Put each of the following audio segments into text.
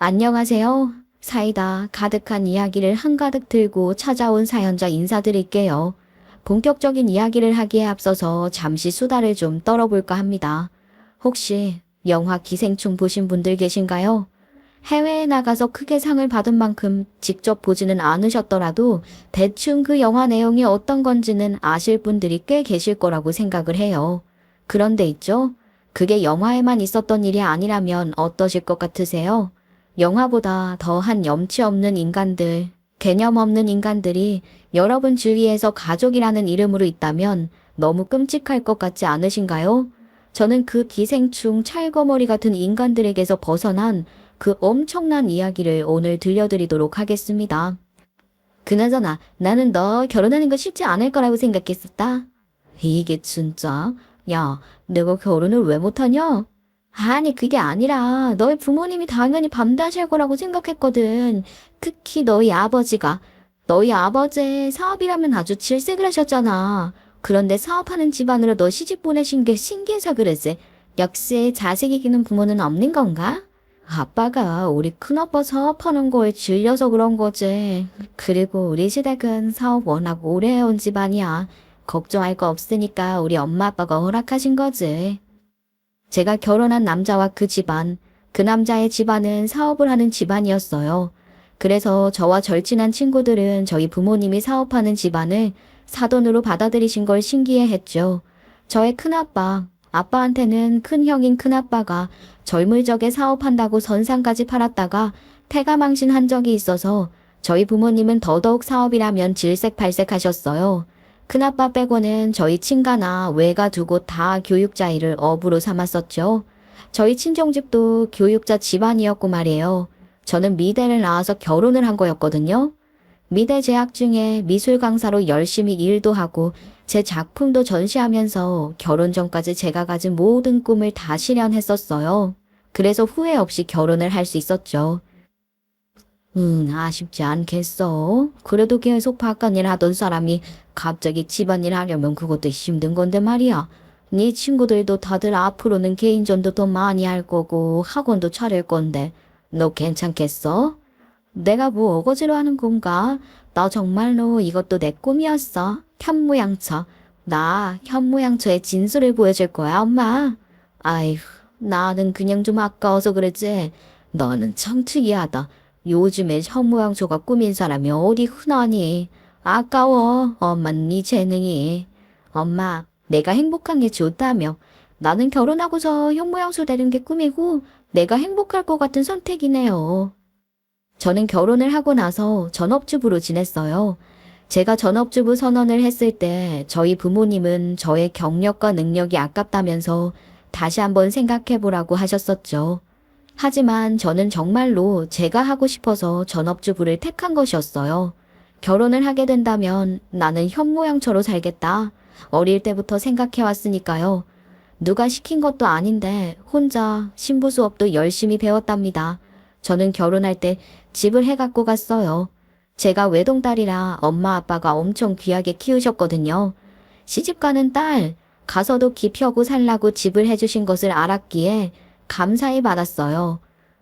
안녕하세요. 사이다 가득한 이야기를 한가득 들고 찾아온 사연자 인사드릴게요. 본격적인 이야기를 하기에 앞서서 잠시 수다를 좀 떨어볼까 합니다. 혹시 영화 기생충 보신 분들 계신가요? 해외에 나가서 크게 상을 받은 만큼 직접 보지는 않으셨더라도 대충 그 영화 내용이 어떤 건지는 아실 분들이 꽤 계실 거라고 생각을 해요. 그런데 있죠? 그게 영화에만 있었던 일이 아니라면 어떠실 것 같으세요? 영화보다 더한 염치 없는 인간들, 개념 없는 인간들이 여러분 주위에서 가족이라는 이름으로 있다면 너무 끔찍할 것 같지 않으신가요? 저는 그 기생충 찰거머리 같은 인간들에게서 벗어난 그 엄청난 이야기를 오늘 들려드리도록 하겠습니다. 그나저나 나는 너 결혼하는 거 쉽지 않을 거라고 생각했었다. 이게 진짜? 야, 내가 결혼을 왜 못하냐? 아니, 그게 아니라 너희 부모님이 당연히 반대하실 거라고 생각했거든. 특히 너희 아버지가. 너희 아버지 사업이라면 아주 질색을 하셨잖아. 그런데 사업하는 집안으로 너 시집 보내신 게 신기해서 그러지. 역시 자식 이기는 부모는 없는 건가? 아빠가 우리 큰아빠 사업하는 거에 질려서 그런 거지. 그리고 우리 시댁은 사업 워낙 오래 해온 집안이야. 걱정할 거 없으니까 우리 엄마 아빠가 허락하신 거지. 제가 결혼한 남자와 그 집안, 그 남자의 집안은 사업을 하는 집안이었어요. 그래서 저와 절친한 친구들은 저희 부모님이 사업하는 집안을 사돈으로 받아들이신 걸 신기해했죠. 저의 큰아빠, 아빠한테는 큰형인 큰아빠가 젊을 적에 사업한다고 선상까지 팔았다가 폐가망신한 적이 있어서 저희 부모님은 더더욱 사업이라면 질색팔색하셨어요. 큰아빠 빼고는 저희 친가나 외가 두 곳 다 교육자 일을 업으로 삼았었죠. 저희 친정집도 교육자 집안이었고 말이에요. 저는 미대를 나와서 결혼을 한 거였거든요. 미대 재학 중에 미술 강사로 열심히 일도 하고 제 작품도 전시하면서 결혼 전까지 제가 가진 모든 꿈을 다 실현했었어요. 그래서 후회 없이 결혼을 할 수 있었죠. 아쉽지 않겠어. 그래도 계속 바깥일 하던 사람이 갑자기 집안일 하려면 그것도 힘든 건데 말이야. 네 친구들도 다들 앞으로는 개인전도 더 많이 할 거고 학원도 차릴 건데 너 괜찮겠어? 내가 뭐 어거지로 하는 건가? 나 정말로 이것도 내 꿈이었어. 현모양처. 나 현모양처의 진수를 보여줄 거야, 엄마. 아이고, 나는 그냥 좀 아까워서 그러지. 너는 참 특이하다. 요즘에 현모양처가 꾸민 사람이 어디 흔하니? 아까워, 엄마 네 재능이. 엄마, 내가 행복한 게 좋다며. 나는 결혼하고서 현모양처 되는 게 꿈이고 내가 행복할 것 같은 선택이네요. 저는 결혼을 하고 나서 전업주부로 지냈어요. 제가 전업주부 선언을 했을 때 저희 부모님은 저의 경력과 능력이 아깝다면서 다시 한번 생각해보라고 하셨었죠. 하지만 저는 정말로 제가 하고 싶어서 전업주부를 택한 것이었어요. 결혼을 하게 된다면 나는 현모양처로 살겠다. 어릴 때부터 생각해왔으니까요. 누가 시킨 것도 아닌데 혼자 신부 수업도 열심히 배웠답니다. 저는 결혼할 때 집을 해갖고 갔어요. 제가 외동딸이라 엄마 아빠가 엄청 귀하게 키우셨거든요. 시집가는 딸, 가서도 기펴고 살라고 집을 해주신 것을 알았기에 감사히 받았어요.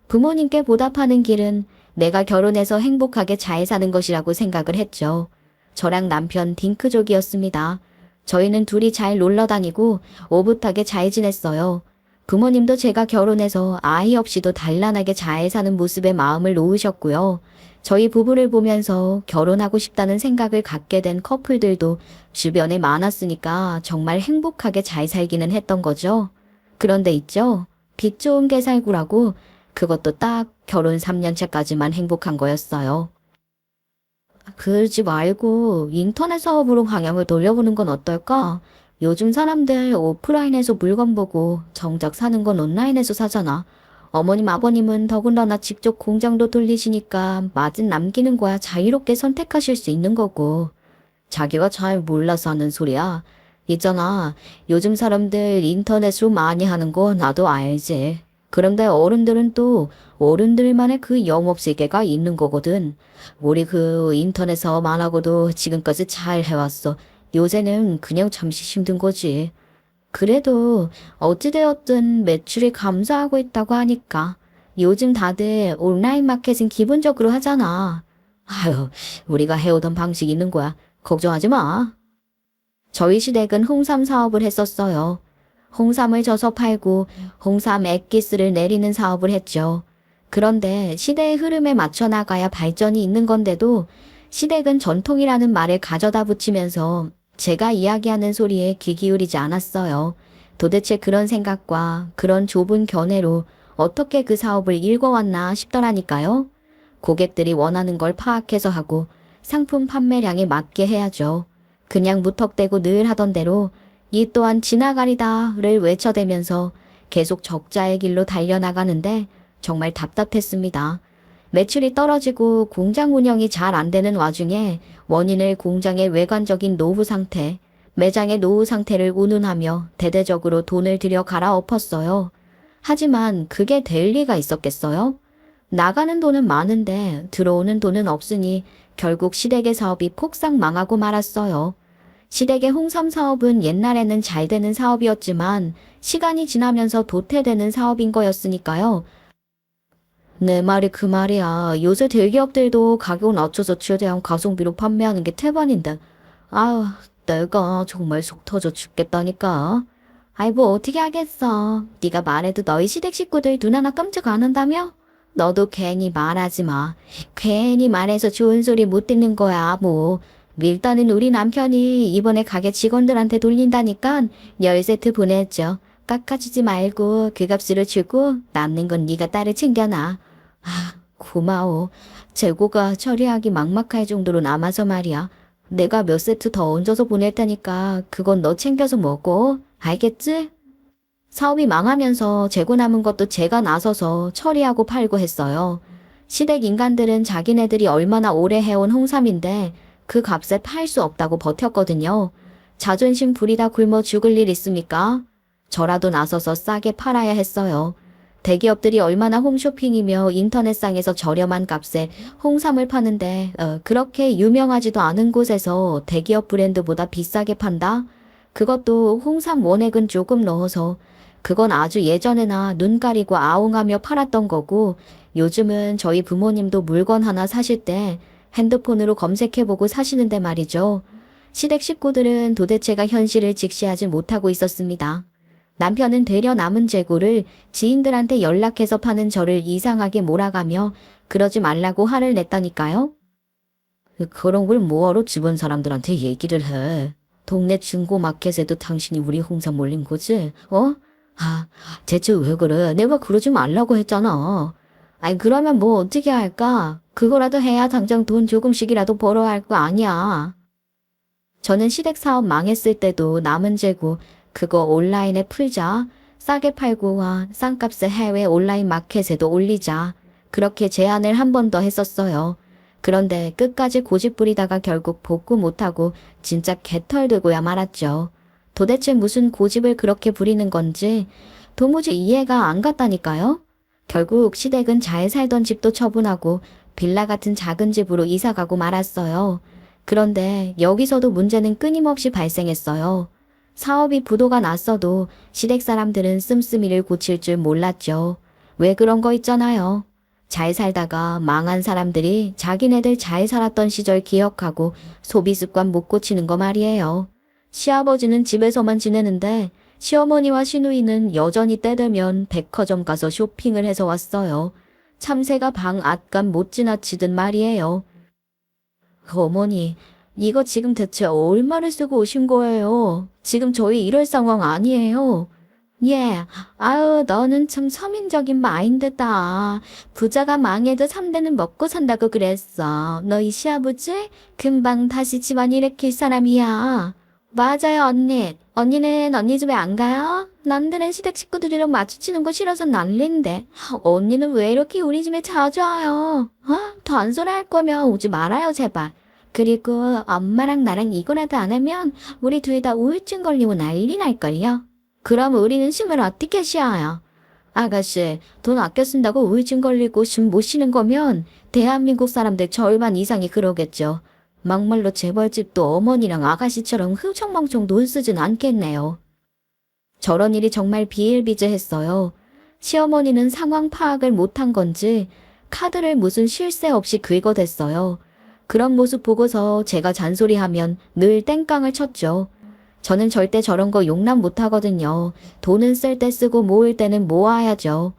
부모님께 보답하는 길은 내가 결혼해서 행복하게 잘 사는 것이라고 생각을 했죠. 저랑 남편 딩크족이었습니다. 저희는 둘이 잘 놀러 다니고 오붓하게 잘 지냈어요. 부모님도 제가 결혼해서 아이 없이도 단란하게 잘 사는 모습에 마음을 놓으셨고요. 저희 부부를 보면서 결혼하고 싶다는 생각을 갖게 된 커플들도 주변에 많았으니까 정말 행복하게 잘 살기는 했던 거죠. 그런데 있죠. 빚 좋은 개살구라고 그것도 딱 결혼 3년 차까지만 행복한 거였어요. 그러지 말고 인터넷 사업으로 방향을 돌려보는 건 어떨까? 요즘 사람들 오프라인에서 물건 보고 정작 사는 건 온라인에서 사잖아. 어머님 아버님은 더군다나 직접 공장도 돌리시니까 마진 남기는 거야 자유롭게 선택하실 수 있는 거고. 자기가 잘 몰라서 하는 소리야. 있잖아. 요즘 사람들 인터넷으로 많이 하는 거 나도 알지. 그런데 어른들은 또 어른들만의 그 영업세계가 있는 거거든. 우리 그 인터넷 사업 안 하고도 지금까지 잘 해왔어. 요새는 그냥 잠시 힘든 거지. 그래도 어찌되었든 매출이 감소하고 있다고 하니까 요즘 다들 온라인 마켓은 기본적으로 하잖아. 아유, 우리가 해오던 방식이 있는 거야. 걱정하지 마. 저희 시댁은 홍삼 사업을 했었어요. 홍삼을 져서 팔고 홍삼 액기스를 내리는 사업을 했죠. 그런데 시대의 흐름에 맞춰 나가야 발전이 있는 건데도 시댁은 전통이라는 말을 가져다 붙이면서 제가 이야기하는 소리에 귀 기울이지 않았어요. 도대체 그런 생각과 그런 좁은 견해로 어떻게 그 사업을 읽어왔나 싶더라니까요. 고객들이 원하는 걸 파악해서 하고 상품 판매량에 맞게 해야죠. 그냥 무턱대고 늘 하던 대로 이 또한 지나가리다를 외쳐대면서 계속 적자의 길로 달려나가는데 정말 답답했습니다. 매출이 떨어지고 공장 운영이 잘 안 되는 와중에 원인을 공장의 외관적인 노후 상태, 매장의 노후 상태를 운운하며 대대적으로 돈을 들여 갈아엎었어요. 하지만 그게 될 리가 있었겠어요? 나가는 돈은 많은데 들어오는 돈은 없으니 결국 시댁의 사업이 폭삭 망하고 말았어요. 시댁의 홍삼 사업은 옛날에는 잘 되는 사업이었지만 시간이 지나면서 도태되는 사업인 거였으니까요. 내 말이 그 말이야. 요새 대기업들도 가격 낮춰서 최대한 가성비로 판매하는 게 태반인데. 아유, 내가 정말 속 터져 죽겠다니까. 아이 뭐 어떻게 하겠어. 네가 말해도 너희 시댁 식구들 눈 하나 깜짝 안 한다며? 너도 괜히 말하지 마. 괜히 말해서 좋은 소리 못 듣는 거야 뭐. 일단은 우리 남편이 이번에 가게 직원들한테 돌린다니까 10세트 보냈죠. 깎아주지 말고 그 값으로 주고 남는 건 네가 따로 챙겨놔. 아, 고마워. 재고가 처리하기 막막할 정도로 남아서 말이야. 내가 몇 세트 더 얹어서 보낼 테니까 그건 너 챙겨서 먹어. 알겠지? 사업이 망하면서 재고 남은 것도 제가 나서서 처리하고 팔고 했어요. 시댁 인간들은 자기네들이 얼마나 오래 해온 홍삼인데 그 값에 팔 수 없다고 버텼거든요. 자존심 부리다 굶어 죽을 일 있습니까? 저라도 나서서 싸게 팔아야 했어요. 대기업들이 얼마나 홈쇼핑이며 인터넷상에서 저렴한 값에 홍삼을 파는데 그렇게 유명하지도 않은 곳에서 대기업 브랜드보다 비싸게 판다? 그것도 홍삼 원액은 조금 넣어서 그건 아주 예전에나 눈 가리고 아웅하며 팔았던 거고 요즘은 저희 부모님도 물건 하나 사실 때 핸드폰으로 검색해보고 사시는데 말이죠. 시댁 식구들은 도대체가 현실을 직시하지 못하고 있었습니다. 남편은 되려 남은 재고를 지인들한테 연락해서 파는 저를 이상하게 몰아가며 그러지 말라고 화를 냈다니까요. 그런 걸 뭐하러 주변 사람들한테 얘기를 해. 동네 중고마켓에도 당신이 우리 홍삼 몰린 거지? 어? 아, 대체 왜 그래? 내가 그러지 말라고 했잖아. 아니 그러면 뭐 어떻게 할까? 그거라도 해야 당장 돈 조금씩이라도 벌어야 할 거 아니야. 저는 시댁 사업 망했을 때도 남은 재고 그거 온라인에 풀자. 싸게 팔고 와 싼값에 해외 온라인 마켓에도 올리자. 그렇게 제안을 한 번 더 했었어요. 그런데 끝까지 고집 부리다가 결국 복구 못하고 진짜 개털되고야 말았죠. 도대체 무슨 고집을 그렇게 부리는 건지 도무지 이해가 안 갔다니까요. 결국 시댁은 잘 살던 집도 처분하고 빌라 같은 작은 집으로 이사가고 말았어요. 그런데 여기서도 문제는 끊임없이 발생했어요. 사업이 부도가 났어도 시댁 사람들은 씀씀이를 고칠 줄 몰랐죠. 왜 그런 거 있잖아요. 잘 살다가 망한 사람들이 자기네들 잘 살았던 시절 기억하고 소비 습관 못 고치는 거 말이에요. 시아버지는 집에서만 지내는데 시어머니와 시누이는 여전히 때 되면 백화점 가서 쇼핑을 해서 왔어요. 참새가 방 앞감 못 지나치듯 말이에요. 어머니, 이거 지금 대체 얼마를 쓰고 오신 거예요? 지금 저희 이럴 상황 아니에요. 예, 아유, 너는 참 서민적인 마인드다. 부자가 망해도 3대는 먹고 산다고 그랬어. 너희 시아버지? 금방 다시 집안 일으킬 사람이야. 맞아요, 언니. 언니는 언니 집에 안 가요? 남들은 시댁 식구들이랑 마주치는 거 싫어서 난린데. 언니는 왜 이렇게 우리 집에 자주 와요? 단소리 할 거면 오지 말아요, 제발. 그리고 엄마랑 나랑 이거라도 안 하면 우리 둘 다 우울증 걸리고 난리 날걸요. 그럼 우리는 숨을 어떻게 쉬어요? 아가씨, 돈 아껴 쓴다고 우울증 걸리고 숨 못 쉬는 거면 대한민국 사람들 절반 이상이 그러겠죠. 막말로 재벌집도 어머니랑 아가씨처럼 흥청망청 돈 쓰진 않겠네요. 저런 일이 정말 비일비재했어요. 시어머니는 상황 파악을 못한 건지 카드를 무슨 쉴 새 없이 긁어댔어요. 그런 모습 보고서 제가 잔소리하면 늘 땡깡을 쳤죠. 저는 절대 저런 거 용납 못하거든요. 돈은 쓸 때 쓰고 모을 때는 모아야죠.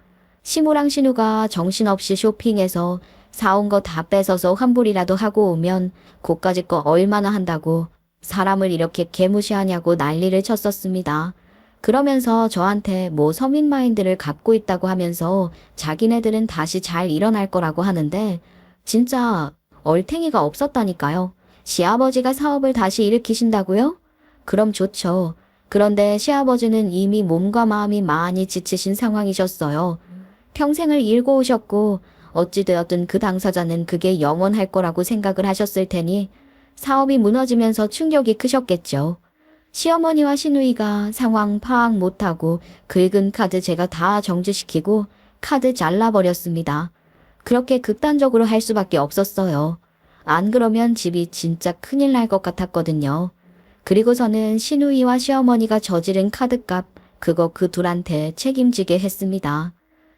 시무랑 신우가 정신없이 쇼핑해서 사온 거 다 뺏어서 환불이라도 하고 오면 고까지 거 얼마나 한다고 사람을 이렇게 개무시하냐고 난리를 쳤었습니다. 그러면서 저한테 뭐 서민 마인드를 갖고 있다고 하면서 자기네들은 다시 잘 일어날 거라고 하는데 진짜 얼탱이가 없었다니까요. 시아버지가 사업을 다시 일으키신다고요? 그럼 좋죠. 그런데 시아버지는 이미 몸과 마음이 많이 지치신 상황이셨어요. 평생을 일고 오셨고 어찌되었든 그 당사자는 그게 영원할 거라고 생각을 하셨을 테니 사업이 무너지면서 충격이 크셨겠죠. 시어머니와 시누이가 상황 파악 못하고 긁은 카드 제가 다 정지시키고 카드 잘라버렸습니다. 그렇게 극단적으로 할 수밖에 없었어요. 안 그러면 집이 진짜 큰일 날 것 같았거든요. 그리고서는 시누이와 시어머니가 저지른 카드값 그거 그 둘한테 책임지게 했습니다.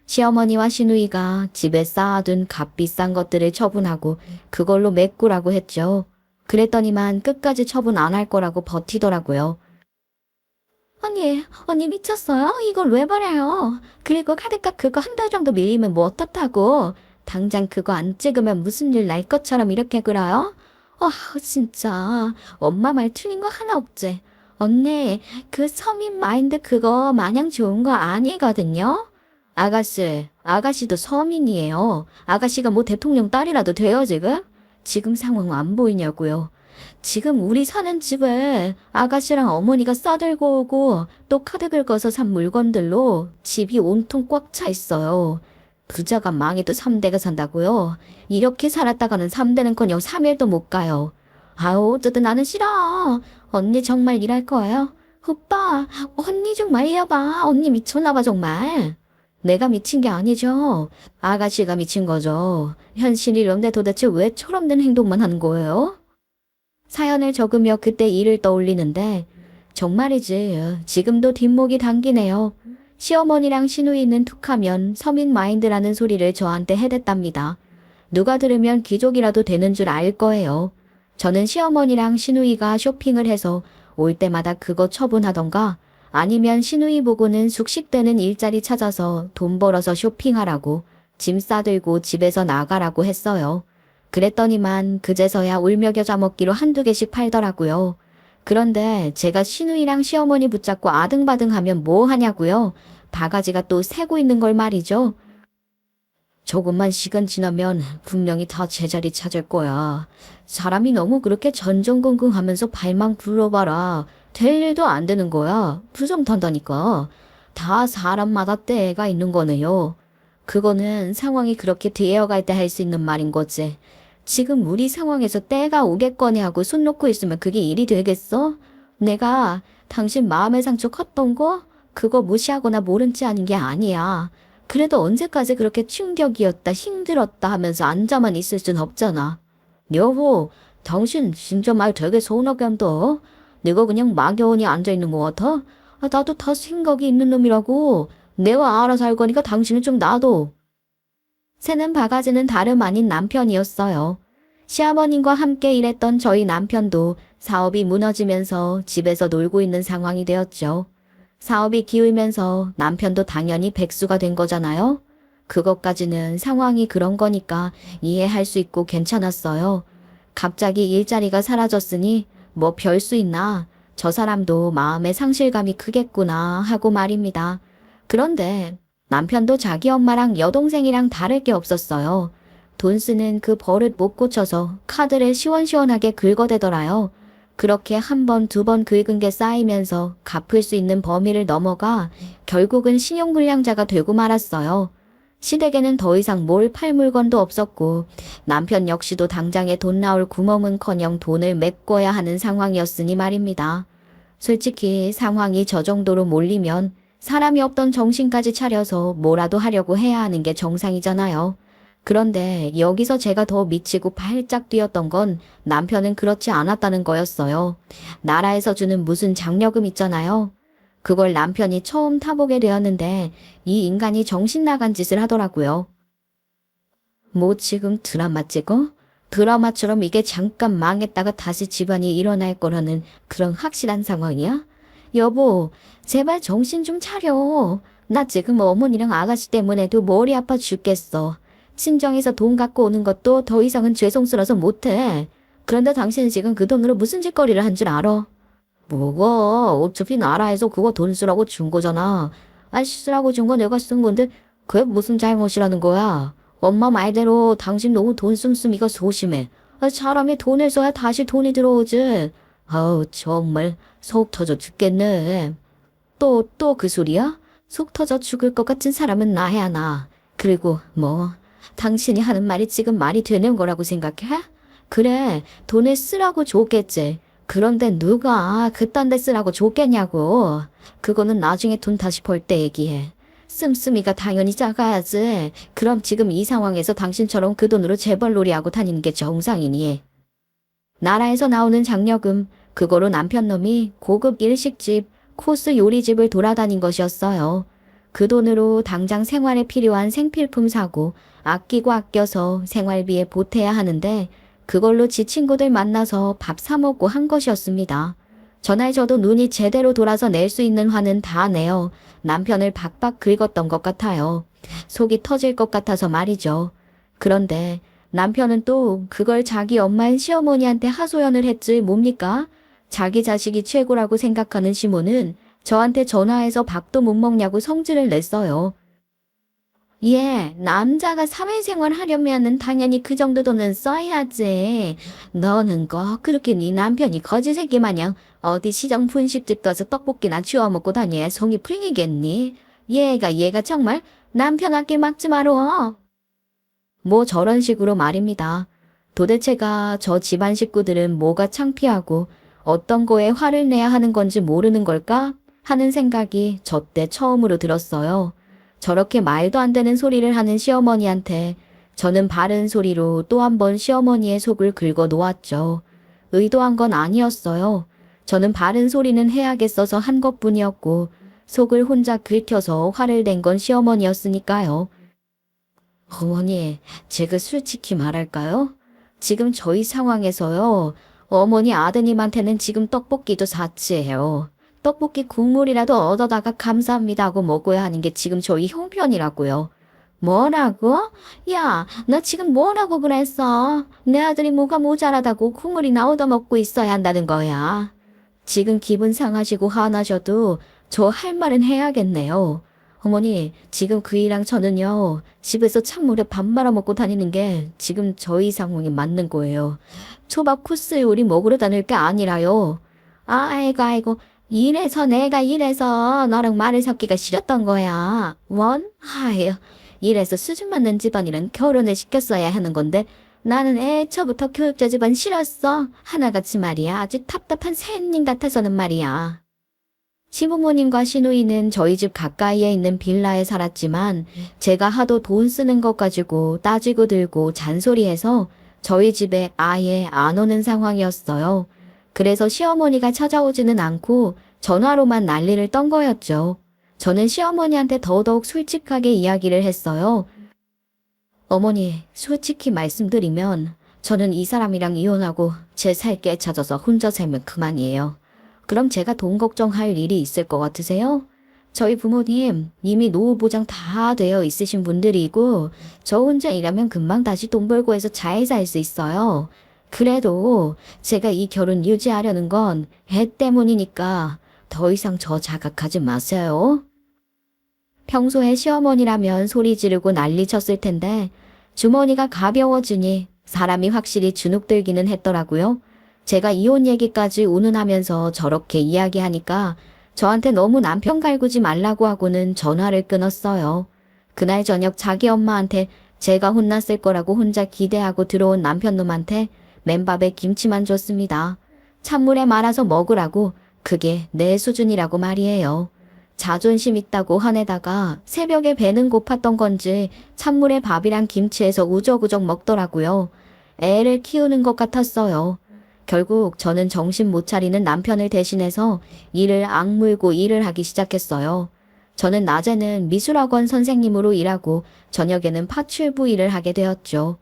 시어머니와 시누이가 집에 쌓아둔 값비싼 것들을 처분하고 그걸로 메꾸라고 했죠. 그랬더니만 끝까지 처분 안 할 거라고 버티더라고요. 언니 미쳤어요? 이걸 왜 버려요? 그리고 카드값 그거 한 달 정도 밀리면 뭐 어떻다고? 당장 그거 안 찍으면 무슨 일 날 것처럼 이렇게 굴어요? 진짜 엄마 말 틀린 거 하나 없지. 언니 그 서민 마인드 그거 마냥 좋은 거 아니거든요. 아가씨도 서민이에요. 아가씨가 뭐 대통령 딸이라도 돼요 지금? 지금 상황 안 보이냐고요. 지금 우리 사는 집에 아가씨랑 어머니가 싸들고 오고 또 카드 긁어서 산 물건들로 집이 온통 꽉 차 있어요. 부자가 망해도 3대가 산다고요? 이렇게 살았다가는 3대는커녕 3일도 못 가요. 어쨌든 나는 싫어. 언니 정말 일할 거예요? 오빠, 언니 좀 말려봐. 언니 미쳤나봐 정말. 내가 미친 게 아니죠. 아가씨가 미친 거죠. 현실이런데 도대체 왜 철없는 행동만 하는 거예요? 사연을 적으며 그때 일을 떠올리는데 정말이지 지금도 뒷목이 당기네요. 시어머니랑 시누이는 툭하면 서민 마인드라는 소리를 저한테 해댔답니다. 누가 들으면 귀족이라도 되는 줄 알 거예요. 저는 시어머니랑 시누이가 쇼핑을 해서 올 때마다 그거 처분하던가 아니면 시누이 보고는 숙식되는 일자리 찾아서 돈 벌어서 쇼핑하라고 짐 싸들고 집에서 나가라고 했어요. 그랬더니만 그제서야 울며 겨자 먹기로 한두 개씩 팔더라고요. 그런데 제가 시누이랑 시어머니 붙잡고 아등바등하면 뭐 하냐고요? 바가지가 또 새고 있는 걸 말이죠. 조금만 시간 지나면 분명히 다 제자리 찾을 거야. 사람이 너무 그렇게 전전긍긍하면서 발만 굴러봐라. 될 일도 안 되는 거야. 부정탄다니까. 다 사람마다 때가 있는 거네요. 그거는 상황이 그렇게 되어갈 때 할 수 있는 말인 거지. 지금 우리 상황에서 때가 오겠거니 하고 손 놓고 있으면 그게 일이 되겠어? 내가 당신 마음의 상처 컸던 거? 그거 무시하거나 모른 체 아닌 게 아니야. 그래도 언제까지 그렇게 충격이었다 힘들었다 하면서 앉아만 있을 순 없잖아. 여보, 당신 진짜 말 되게 서운하게 한다. 내가 그냥 막연히 앉아있는 것 같아? 나도 다 생각이 있는 놈이라고. 내가 알아서 할 거니까 당신은 좀 놔둬. 새는 바가지는 다름 아닌 남편이었어요. 시아버님과 함께 일했던 저희 남편도 사업이 무너지면서 집에서 놀고 있는 상황이 되었죠. 사업이 기울면서 남편도 당연히 백수가 된 거잖아요. 그것까지는 상황이 그런 거니까 이해할 수 있고 괜찮았어요. 갑자기 일자리가 사라졌으니 뭐 별 수 있나? 저 사람도 마음의 상실감이 크겠구나 하고 말입니다. 그런데 남편도 자기 엄마랑 여동생이랑 다를 게 없었어요. 돈 쓰는 그 버릇 못 고쳐서 카드를 시원시원하게 긁어대더라요. 그렇게 한 번, 두 번 긁은 게 쌓이면서 갚을 수 있는 범위를 넘어가 결국은 신용불량자가 되고 말았어요. 시댁에는 더 이상 뭘 팔 물건도 없었고 남편 역시도 당장에 돈 나올 구멍은커녕 돈을 메꿔야 하는 상황이었으니 말입니다. 솔직히 상황이 저 정도로 몰리면 사람이 없던 정신까지 차려서 뭐라도 하려고 해야 하는 게 정상이잖아요. 그런데 여기서 제가 더 미치고 발짝 뛰었던 건 남편은 그렇지 않았다는 거였어요. 나라에서 주는 무슨 장려금 있잖아요. 그걸 남편이 처음 타보게 되었는데 이 인간이 정신 나간 짓을 하더라고요. 뭐 지금 드라마 찍어? 드라마처럼 이게 잠깐 망했다가 다시 집안이 일어날 거라는 그런 확실한 상황이야? 여보, 제발 정신 좀 차려. 나 지금 어머니랑 아가씨 때문에도 머리 아파 죽겠어. 친정에서 돈 갖고 오는 것도 더 이상은 죄송스러워서 못해. 그런데 당신은 지금 그 돈으로 무슨 짓거리를 한 줄 알아? 뭐고? 어차피 나라에서 그거 돈 쓰라고 준 거잖아. 아, 쓰라고 준 거 내가 쓴 건데 그게 무슨 잘못이라는 거야? 엄마 말대로 당신 너무 돈 씀씀이가 소심해. 아, 사람이 돈을 써야 다시 돈이 들어오지. 아우, 정말 속 터져 죽겠네. 또 그 소리야? 속 터져 죽을 것 같은 사람은 나야 나. 그리고 뭐 당신이 하는 말이 지금 말이 되는 거라고 생각해? 그래, 돈을 쓰라고 줬겠지. 그런데 누가 그딴 데 쓰라고 줬겠냐고. 그거는 나중에 돈 다시 벌 때 얘기해. 씀씀이가 당연히 작아야지. 그럼 지금 이 상황에서 당신처럼 그 돈으로 재벌 놀이하고 다니는 게 정상이니. 나라에서 나오는 장려금, 그거로 남편 놈이 고급 일식집, 코스 요리집을 돌아다닌 것이었어요. 그 돈으로 당장 생활에 필요한 생필품 사고 아끼고 아껴서 생활비에 보태야 하는데 그걸로 지 친구들 만나서 밥 사 먹고 한 것이었습니다. 전날 저도 눈이 제대로 돌아서 낼 수 있는 화는 다 내어 남편을 박박 긁었던 것 같아요. 속이 터질 것 같아서 말이죠. 그런데 남편은 또 그걸 자기 엄마인 시어머니한테 하소연을 했지 뭡니까? 자기 자식이 최고라고 생각하는 시모는 저한테 전화해서 밥도 못 먹냐고 성질을 냈어요. 예, 남자가 사회생활 하려면은 당연히 그 정도 돈은 써야지. 너는 꼭 그렇게 네 남편이 거지새끼 마냥 어디 시장 분식집 가서 떡볶이나 주워 먹고 다녀야 속이 풀리겠니? 얘가 정말 남편 아낄 막지 말어. 뭐 저런 식으로 말입니다. 도대체가 저 집안 식구들은 뭐가 창피하고 어떤 거에 화를 내야 하는 건지 모르는 걸까? 하는 생각이 저 때 처음으로 들었어요. 저렇게 말도 안 되는 소리를 하는 시어머니한테 저는 바른 소리로 또 한 번 시어머니의 속을 긁어 놓았죠. 의도한 건 아니었어요. 저는 바른 소리는 해야겠어서 한 것뿐이었고 속을 혼자 긁혀서 화를 낸 건 시어머니였으니까요. 어머니, 제가 솔직히 말할까요? 지금 저희 상황에서요. 어머니 아드님한테는 지금 떡볶이도 사치해요. 떡볶이 국물이라도 얻어다가 감사합니다 하고 먹어야 하는 게 지금 저희 형편이라고요. 뭐라고? 야, 너 지금 뭐라고 그랬어? 내 아들이 뭐가 모자라다고 국물이나 얻어먹고 있어야 한다는 거야. 지금 기분 상하시고 화나셔도 저 할 말은 해야겠네요. 어머니, 지금 그이랑 저는요, 집에서 찬물에 밥 말아 먹고 다니는 게 지금 저희 상황에 맞는 거예요. 초밥 코스 요리 먹으러 다닐 게 아니라요. 아이고. 이래서 너랑 말을 섞기가 싫었던 거야. 아유, 이래서 수준 맞는 집안이란 결혼을 시켰어야 하는 건데 나는 애초부터 교육자 집안 싫었어. 하나같이 말이야. 아주 답답한 샌님 같아서는 말이야. 시부모님과 시누이는 저희 집 가까이에 있는 빌라에 살았지만 제가 하도 돈 쓰는 것 가지고 따지고 들고 잔소리해서 저희 집에 아예 안 오는 상황이었어요. 그래서 시어머니가 찾아오지는 않고 전화로만 난리를 떤 거였죠. 저는 시어머니한테 더더욱 솔직하게 이야기를 했어요. 어머니, 솔직히 말씀드리면 저는 이 사람이랑 이혼하고 제 살 길 찾아서 혼자 살면 그만이에요. 그럼 제가 돈 걱정할 일이 있을 것 같으세요? 저희 부모님 이미 노후 보장 다 되어 있으신 분들이고 저 혼자 일하면 금방 다시 돈 벌고 해서 잘 살 수 있어요. 그래도 제가 이 결혼 유지하려는 건 애 때문이니까 더 이상 저 자각하지 마세요. 평소에 시어머니라면 소리 지르고 난리 쳤을 텐데 주머니가 가벼워지니 사람이 확실히 주눅들기는 했더라고요. 제가 이혼 얘기까지 운운하면서 저렇게 이야기하니까 저한테 너무 남편 갈구지 말라고 하고는 전화를 끊었어요. 그날 저녁 자기 엄마한테 제가 혼났을 거라고 혼자 기대하고 들어온 남편놈한테 맨밥에 김치만 줬습니다. 찬물에 말아서 먹으라고 그게 내 수준이라고 말이에요. 자존심 있다고 화내다가 새벽에 배는 고팠던 건지 찬물에 밥이랑 김치에서 우적우적 먹더라고요. 애를 키우는 것 같았어요. 결국 저는 정신 못 차리는 남편을 대신해서 이를 악물고 일을 하기 시작했어요. 저는 낮에는 미술학원 선생님으로 일하고 저녁에는 파출부 일을 하게 되었죠.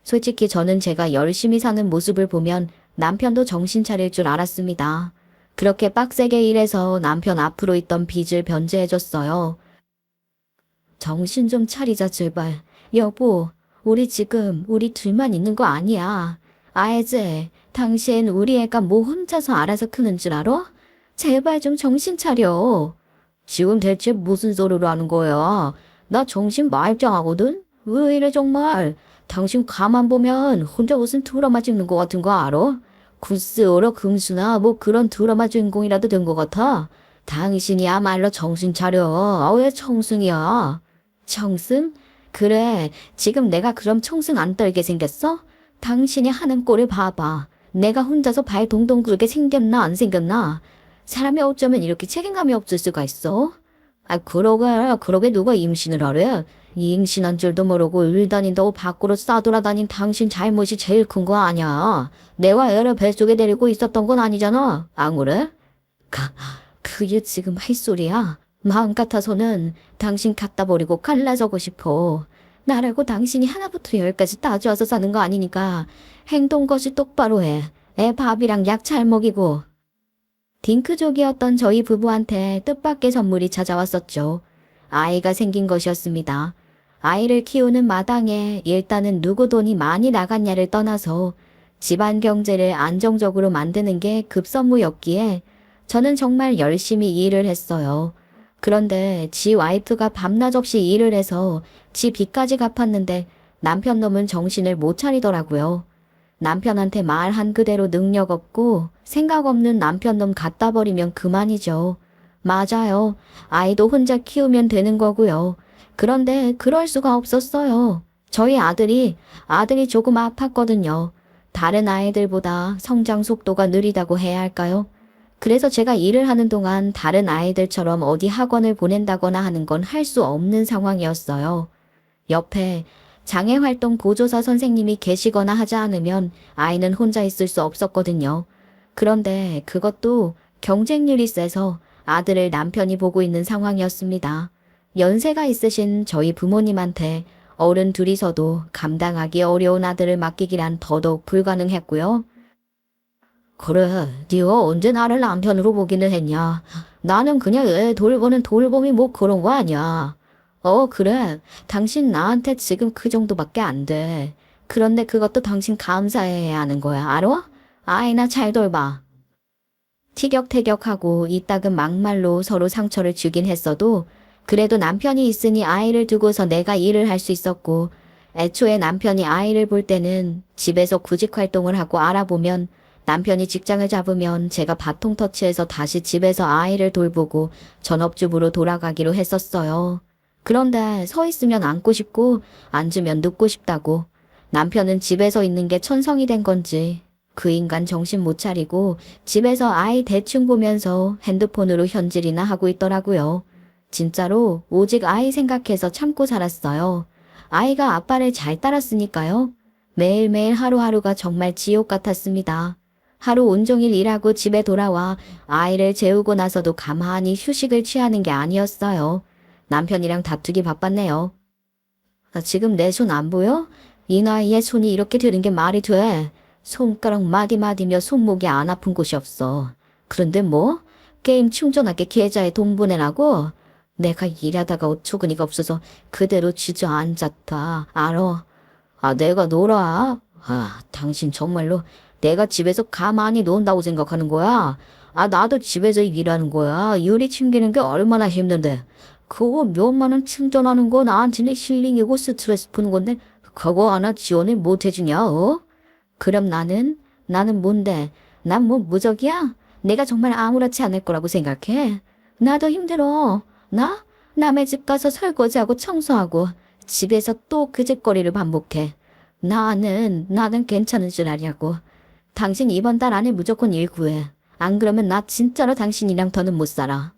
솔직히 저는 제가 열심히 사는 모습을 보면 남편도 정신 차릴 줄 알았습니다. 그렇게 빡세게 일해서 남편 앞으로 있던 빚을 변제해줬어요. 정신 좀 차리자 제발. 여보, 우리 지금 우리 둘만 있는 거 아니야. 알지? 당신 우리 애가 뭐 혼자서 알아서 크는 줄 알아? 제발 좀 정신 차려. 지금 대체 무슨 소리를 하는 거야? 나 정신 말짱하거든? 왜 이래 정말? 당신 가만 보면 혼자 무슨 드라마 찍는 거 같은 거 알아? 구스오러 금수나 뭐 그런 드라마 주인공이라도 된 거 같아. 당신이야말로 정신 차려. 왜 청승이야? 청승? 그래, 지금 내가 그럼 청승 안 떨게 생겼어? 당신이 하는 꼴을 봐봐. 내가 혼자서 발 동동 굴게 생겼나 안 생겼나? 사람이 어쩌면 이렇게 책임감이 없을 수가 있어? 그러게 누가 임신을 하래? 임신한 줄도 모르고 일 다닌다고 밖으로 싸돌아다닌 당신 잘못이 제일 큰 거 아냐? 내와 애를 뱃속에 데리고 있었던 건 아니잖아. 안 그래? 그게 지금 할 소리야? 마음 같아서는 당신 갖다 버리고 갈라서고 싶어. 나라고 당신이 하나부터 열까지 따져서 사는 거 아니니까 행동것이 똑바로 해. 애 밥이랑 약 잘 먹이고. 딩크족이었던 저희 부부한테 뜻밖의 선물이 찾아왔었죠. 아이가 생긴 것이었습니다. 아이를 키우는 마당에 일단은 누구 돈이 많이 나갔냐를 떠나서 집안 경제를 안정적으로 만드는 게 급선무였기에 저는 정말 열심히 일을 했어요. 그런데 지 와이프가 밤낮 없이 일을 해서 지 빚까지 갚았는데 남편 놈은 정신을 못 차리더라고요. 남편한테 말한 그대로 능력 없고 생각 없는 남편 놈 갖다 버리면 그만이죠. 맞아요. 아이도 혼자 키우면 되는 거고요. 그런데 그럴 수가 없었어요. 저희 아들이 조금 아팠거든요. 다른 아이들보다 성장 속도가 느리다고 해야 할까요? 그래서 제가 일을 하는 동안 다른 아이들처럼 어디 학원을 보낸다거나 하는 건 할 수 없는 상황이었어요. 옆에 장애활동 보조사 선생님이 계시거나 하지 않으면 아이는 혼자 있을 수 없었거든요. 그런데 그것도 경쟁률이 세서 아들을 남편이 보고 있는 상황이었습니다. 연세가 있으신 저희 부모님한테 어른 둘이서도 감당하기 어려운 아들을 맡기기란 더더욱 불가능했고요. 그래, 네가 언제 나를 남편으로 보기는 했냐. 나는 그냥 애 돌보는 돌봄이 뭐 그런 거 아니야. 그래. 당신 나한테 지금 그 정도밖에 안 돼. 그런데 그것도 당신 감사해야 하는 거야. 알아? 아이나 잘 돌봐. 티격태격하고 이따금 막말로 서로 상처를 주긴 했어도 그래도 남편이 있으니 아이를 두고서 내가 일을 할 수 있었고 애초에 남편이 아이를 볼 때는 집에서 구직 활동을 하고 알아보면 남편이 직장을 잡으면 제가 바통 터치해서 다시 집에서 아이를 돌보고 전업주부로 돌아가기로 했었어요. 그런데 서 있으면 앉고 싶고 앉으면 눕고 싶다고. 남편은 집에서 있는 게 천성이 된 건지 그 인간 정신 못 차리고 집에서 아이 대충 보면서 핸드폰으로 현질이나 하고 있더라고요. 진짜로 오직 아이 생각해서 참고 살았어요. 아이가 아빠를 잘 따랐으니까요. 매일매일 하루하루가 정말 지옥 같았습니다. 하루 온종일 일하고 집에 돌아와 아이를 재우고 나서도 가만히 휴식을 취하는 게 아니었어요. 남편이랑 다투기 바빴네요. 지금 내 손 안 보여? 이 나이에 손이 이렇게 드는 게 말이 돼. 손가락 마디마디며 손목이 안 아픈 곳이 없어. 그런데 뭐? 게임 충전하게 계좌에 돈 보내라고? 내가 일하다가 어처구니가 없어서 그대로 주저앉았다. 알아. 내가 놀아. 당신 정말로 내가 집에서 가만히 논다고 생각하는 거야? 나도 집에서 일하는 거야. 유리 챙기는 게 얼마나 힘든데. 그거 몇만 원 충전하는 거 나한테는 힐링이고 스트레스 푸는 건데 그거 하나 지원을 못 해주냐? 그럼 나는 뭔데? 난 뭐 무적이야? 내가 정말 아무렇지 않을 거라고 생각해? 나도 힘들어. 남의 집 가서 설거지하고 청소하고 집에서 또 그 짓거리를 반복해. 나는 괜찮은 줄 아냐고. 당신 이번 달 안에 무조건 일 구해. 안 그러면 나 진짜로 당신이랑 더는 못 살아.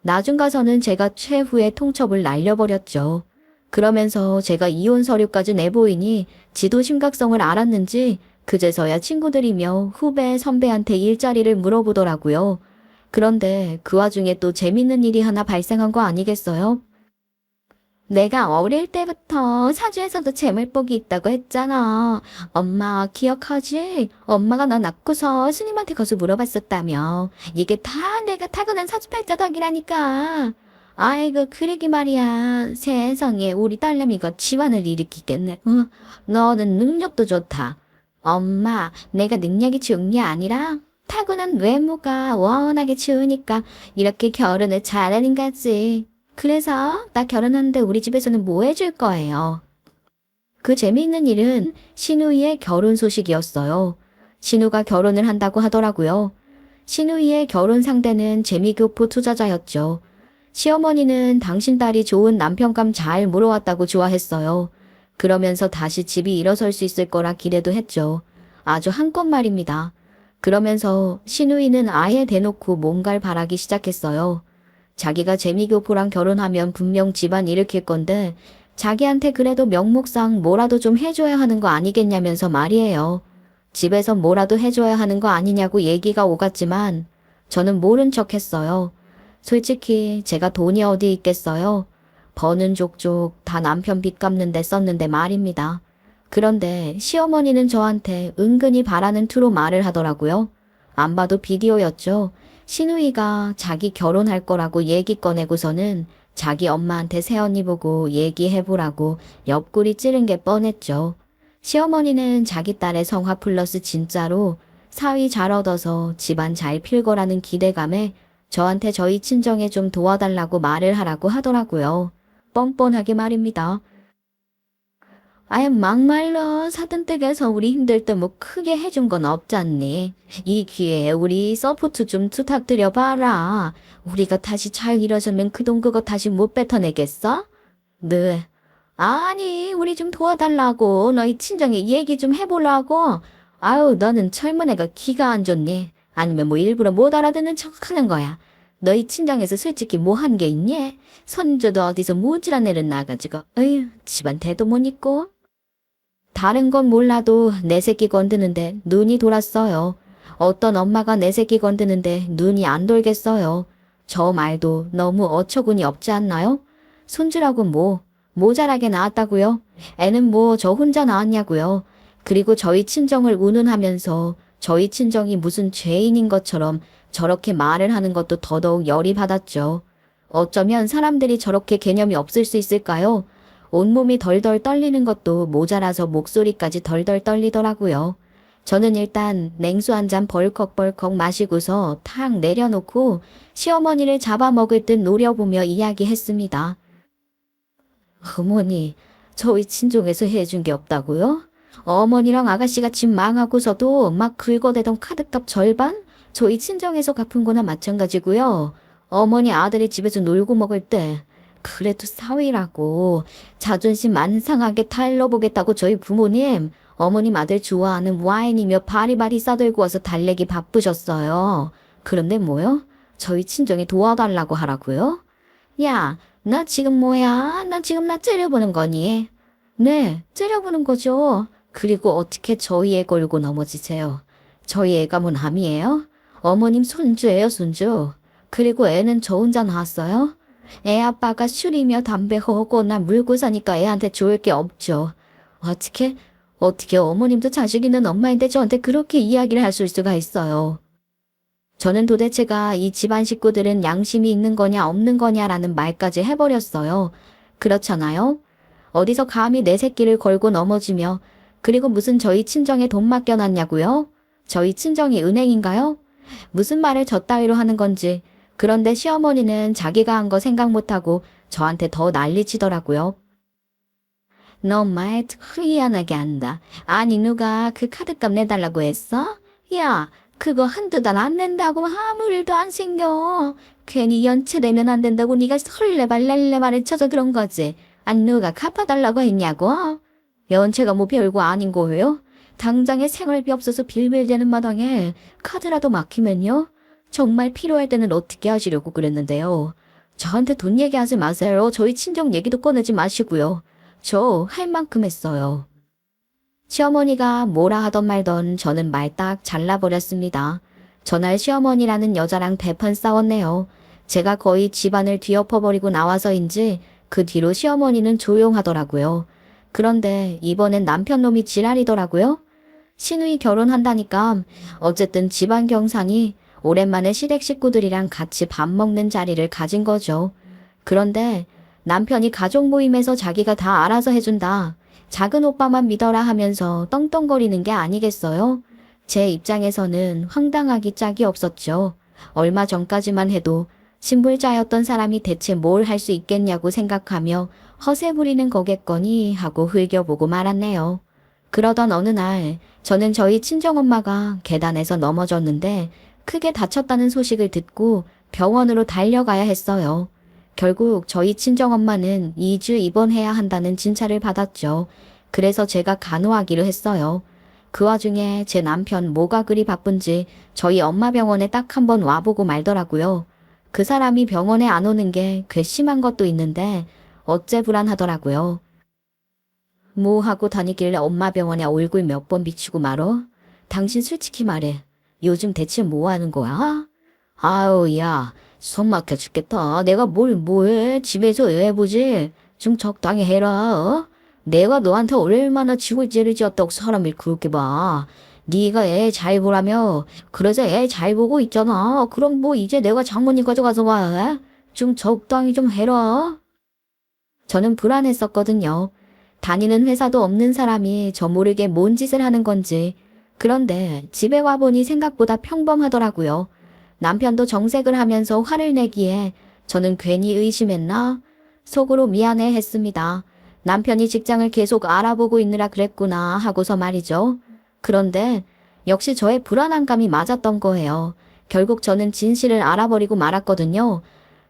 나중 가서는 제가 최후의 통첩을 날려버렸죠. 그러면서 제가 이혼 서류까지 내보이니 지도 심각성을 알았는지 그제서야 친구들이며 후배, 선배한테 일자리를 물어보더라고요. 그런데 그 와중에 또 재밌는 일이 하나 발생한 거 아니겠어요? 내가 어릴 때부터 사주에서도 재물복이 있다고 했잖아. 엄마 기억하지? 엄마가 나 낳고서 스님한테 가서 물어봤었다며. 이게 다 내가 타고난 사주팔자 덕이라니까. 아이고 그러기 말이야. 세상에 우리 딸내미가 집안을 일으키겠네. 너는 능력도 좋다. 엄마, 내가 능력이 좋은 게 아니라 타고난 외모가 워낙에 좋으니까 이렇게 결혼을 잘하는 거지. 그래서 나 결혼하는데 우리 집에서는 뭐 해줄 거예요? 그 재미있는 일은 신우이의 결혼 소식이었어요. 신우가 결혼을 한다고 하더라고요. 신우이의 결혼 상대는 재미교포 투자자였죠. 시어머니는 당신 딸이 좋은 남편감 잘 물어왔다고 좋아했어요. 그러면서 다시 집이 일어설 수 있을 거라 기대도 했죠. 아주 한껏 말입니다. 그러면서 신우이는 아예 대놓고 뭔가를 바라기 시작했어요. 자기가 재미교포랑 결혼하면 분명 집안 일으킬 건데 자기한테 그래도 명목상 뭐라도 좀 해줘야 하는 거 아니겠냐면서 말이에요. 집에서 뭐라도 해줘야 하는 거 아니냐고 얘기가 오갔지만 저는 모른 척 했어요. 솔직히 제가 돈이 어디 있겠어요. 버는 족족 다 남편 빚 갚는데 썼는데 말입니다. 그런데 시어머니는 저한테 은근히 바라는 투로 말을 하더라고요. 안 봐도 비디오였죠. 신우이가 자기 결혼할 거라고 얘기 꺼내고서는 자기 엄마한테 새언니 보고 얘기해보라고 옆구리 찌른 게 뻔했죠. 시어머니는 자기 딸의 성화 플러스 진짜로 사위 잘 얻어서 집안 잘 필 거라는 기대감에 저한테 저희 친정에 좀 도와달라고 말을 하라고 하더라고요. 뻔뻔하게 말입니다. 아예 막말로 사돈댁에서 우리 힘들 때 뭐 크게 해준 건 없잖니. 이 기회에 우리 서포트 좀 부탁드려봐라. 우리가 다시 잘 일어서면 그 돈 그거 다시 못 뱉어내겠어? 네. 아니 우리 좀 도와달라고 너희 친정에 얘기 좀 해보려고. 아유 너는 젊은 애가 귀가 안 좋니? 아니면 뭐 일부러 못 알아듣는 척 하는 거야. 너희 친정에서 솔직히 뭐 한 게 있니? 손주도 어디서 모질한 애를 낳아가지고 어휴 집안 대도 못 있고. 다른 건 몰라도 내 새끼 건드는데 눈이 돌았어요. 어떤 엄마가 내 새끼 건드는데 눈이 안 돌겠어요. 저 말도 너무 어처구니 없지 않나요? 손주라고 뭐 모자라게 낳았다고요? 애는 뭐 저 혼자 낳았냐고요? 그리고 저희 친정을 운운하면서 저희 친정이 무슨 죄인인 것처럼 저렇게 말을 하는 것도 더더욱 열이 받았죠. 어쩌면 사람들이 저렇게 개념이 없을 수 있을까요? 온몸이 덜덜 떨리는 것도 모자라서 목소리까지 덜덜 떨리더라고요. 저는 일단 냉수 한 잔 벌컥벌컥 마시고서 탁 내려놓고 시어머니를 잡아먹을 듯 노려보며 이야기했습니다. 어머니, 저희 친정에서 해준 게 없다고요? 어머니랑 아가씨가 집 망하고서도 막 긁어대던 카드값 절반? 저희 친정에서 갚은 거나 마찬가지고요. 어머니 아들이 집에서 놀고 먹을 때 그래도 사위라고 자존심 만상하게 달러보겠다고 저희 부모님 어머님 아들 좋아하는 와인이며 바리바리 싸들고 와서 달래기 바쁘셨어요. 그런데 뭐요? 저희 친정에 도와달라고 하라고요? 야, 나 지금 뭐야? 나 지금 나 째려보는 거니? 네, 째려보는 거죠. 그리고 어떻게 저희 애 걸고 넘어지세요? 저희 애가 뭔 함이에요? 어머님 손주예요, 손주. 그리고 애는 저 혼자 낳았어요? 애 아빠가 술이며 담배 허거나 물고 사니까 애한테 좋을 게 없죠. 어떻게 어머님도 자식 있는 엄마인데 저한테 그렇게 이야기를 하실 수가 있어요. 저는 도대체가 이 집안 식구들은 양심이 있는 거냐 없는 거냐라는 말까지 해버렸어요. 그렇잖아요? 어디서 감히 내 새끼를 걸고 넘어지며 그리고 무슨 저희 친정에 돈 맡겨놨냐고요? 저희 친정이 은행인가요? 무슨 말을 저 따위로 하는 건지. 그런데 시어머니는 자기가 한 거 생각 못하고 저한테 더 난리치더라고요. 너 말 희한하게 한다. 아니 누가 그 카드값 내달라고 했어? 야, 그거 한두 달 안 낸다고 아무 일도 안 생겨. 괜히 연체되면 안 된다고 네가 설레발랄레발을 쳐서 그런 거지. 아니 누가 갚아달라고 했냐고? 연체가 뭐 별거 아닌 거예요? 당장에 생활비 없어서 빌빌대는 마당에 카드라도 막히면요? 정말 필요할 때는 어떻게 하시려고 그랬는데요. 저한테 돈 얘기하지 마세요. 저희 친정 얘기도 꺼내지 마시고요. 저 할 만큼 했어요. 시어머니가 뭐라 하던 말던 저는 말딱 잘라버렸습니다. 전날 시어머니라는 여자랑 대판 싸웠네요. 제가 거의 집안을 뒤엎어버리고 나와서인지 그 뒤로 시어머니는 조용하더라고요. 그런데 이번엔 남편 놈이 지랄이더라고요. 시누이 결혼한다니까 어쨌든 집안 경상이 오랜만에 시댁 식구들이랑 같이 밥 먹는 자리를 가진 거죠. 그런데 남편이 가족 모임에서 자기가 다 알아서 해준다. 작은 오빠만 믿어라 하면서 떵떵거리는 게 아니겠어요? 제 입장에서는 황당하기 짝이 없었죠. 얼마 전까지만 해도 신불자였던 사람이 대체 뭘 할 수 있겠냐고 생각하며 허세 부리는 거겠거니 하고 흘겨보고 말았네요. 그러던 어느 날 저는 저희 친정엄마가 계단에서 넘어졌는데 크게 다쳤다는 소식을 듣고 병원으로 달려가야 했어요. 결국 저희 친정엄마는 2주 입원해야 한다는 진찰을 받았죠. 그래서 제가 간호하기로 했어요. 그 와중에 제 남편 뭐가 그리 바쁜지 저희 엄마 병원에 딱 한 번 와보고 말더라고요. 그 사람이 병원에 안 오는 게 괘씸한 것도 있는데 어째 불안하더라고요. 뭐 하고 다니길래 엄마 병원에 얼굴 몇 번 비치고 말어? 당신 솔직히 말해. 요즘 대체 뭐 하는 거야? 아우 야, 손 막혀 죽겠다. 내가 뭘 뭐해? 집에서 해보지. 좀 적당히 해라. 어? 내가 너한테 얼마나 지골죄를 지었다고 사람을 그렇게 봐. 네가 애 잘 보라며. 그래서 애 잘 보고 있잖아. 그럼 뭐 이제 내가 장모님 가져가서 와. 좀 적당히 좀 해라. 저는 불안했었거든요. 다니는 회사도 없는 사람이 저 모르게 뭔 짓을 하는 건지. 그런데 집에 와보니 생각보다 평범하더라고요. 남편도 정색을 하면서 화를 내기에 저는 괜히 의심했나? 속으로 미안해 했습니다. 남편이 직장을 계속 알아보고 있느라 그랬구나 하고서 말이죠. 그런데 역시 저의 불안한 감이 맞았던 거예요. 결국 저는 진실을 알아버리고 말았거든요.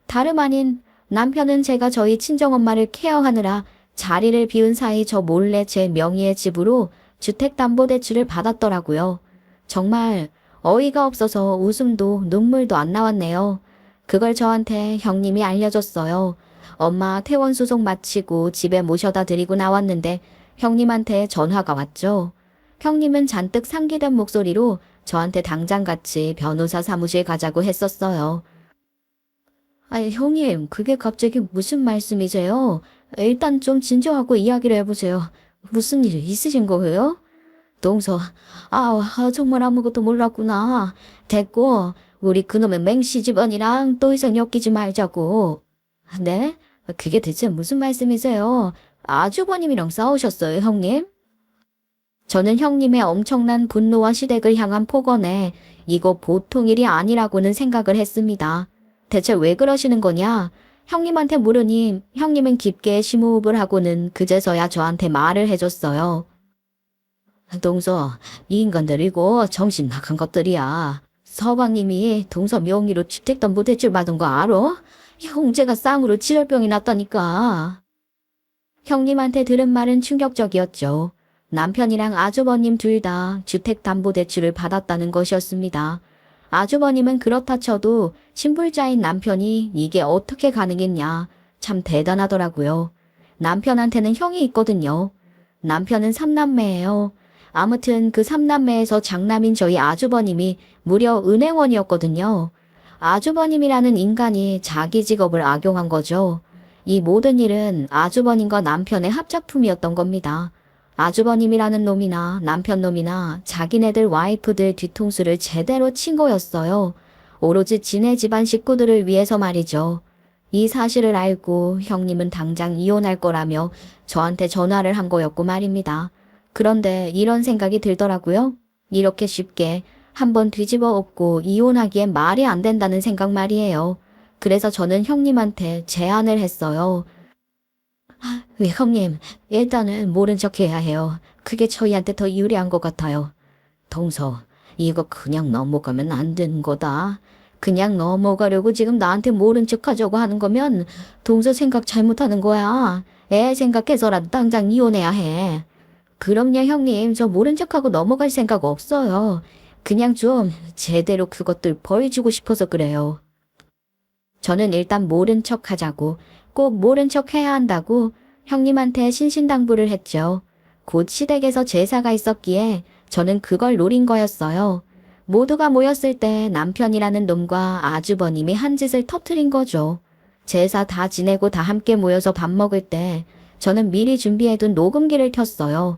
다름 아닌 남편은 제가 저희 친정엄마를 케어하느라 자리를 비운 사이 저 몰래 제 명의의 집으로 주택담보대출을 받았더라고요. 정말 어이가 없어서 웃음도 눈물도 안 나왔네요. 그걸 저한테 형님이 알려줬어요. 엄마 퇴원 수속 마치고 집에 모셔다 드리고 나왔는데 형님한테 전화가 왔죠. 형님은 잔뜩 상기된 목소리로 저한테 당장 같이 변호사 사무실 가자고 했었어요. 아니, 형님, 그게 갑자기 무슨 말씀이세요? 일단 좀 진정하고 이야기를 해보세요. 무슨 일 있으신 거예요? 동서, 정말 아무것도 몰랐구나. 됐고, 우리 그놈의 맹씨 집안이랑 또 이상 엮이지 말자고. 네? 그게 대체 무슨 말씀이세요? 아주버님이랑 싸우셨어요, 형님? 저는 형님의 엄청난 분노와 시댁을 향한 폭언에 이거 보통 일이 아니라고는 생각을 했습니다. 대체 왜 그러시는 거냐? 형님한테 물으니 형님은 깊게 심호흡을 하고는 그제서야 저한테 말을 해줬어요. 동서, 이 인간들이고 정신 나간 것들이야. 서방님이 동서 명의로 주택담보대출 받은 거 알아? 형제가 쌍으로 질혈병이 났다니까. 형님한테 들은 말은 충격적이었죠. 남편이랑 아주버님 둘 다 주택담보대출을 받았다는 것이었습니다. 아주버님은 그렇다 쳐도 신불자인 남편이 이게 어떻게 가능했냐. 참 대단하더라고요. 남편한테는 형이 있거든요. 남편은 삼남매예요. 아무튼 그 삼남매에서 장남인 저희 아주버님이 무려 은행원이었거든요. 아주버님이라는 인간이 자기 직업을 악용한 거죠. 이 모든 일은 아주버님과 남편의 합작품이었던 겁니다. 아주버님이라는 놈이나 남편 놈이나 자기네들 와이프들 뒤통수를 제대로 친 거였어요. 오로지 지네 집안 식구들을 위해서 말이죠. 이 사실을 알고 형님은 당장 이혼할 거라며 저한테 전화를 한 거였고 말입니다. 그런데 이런 생각이 들더라고요. 이렇게 쉽게 한번 뒤집어 엎고 이혼하기엔 말이 안 된다는 생각 말이에요. 그래서 저는 형님한테 제안을 했어요. 왜 형님, 일단은 모른 척 해야 해요. 그게 저희한테 더 유리한 것 같아요. 동서, 이거 그냥 넘어가면 안 되는 거다. 그냥 넘어가려고 지금 나한테 모른 척 하자고 하는 거면 동서 생각 잘못하는 거야. 애 생각해서라도 당장 이혼해야 해. 그럼요 형님, 저 모른 척하고 넘어갈 생각 없어요. 그냥 좀 제대로 그것들 벌주고 싶어서 그래요. 저는 일단 모른 척 하자고, 꼭 모른 척 해야 한다고 형님한테 신신당부를 했죠. 곧 시댁에서 제사가 있었기에 저는 그걸 노린 거였어요. 모두가 모였을 때 남편이라는 놈과 아주버님이 한 짓을 터뜨린 거죠. 제사 다 지내고 다 함께 모여서 밥 먹을 때 저는 미리 준비해둔 녹음기를 켰어요.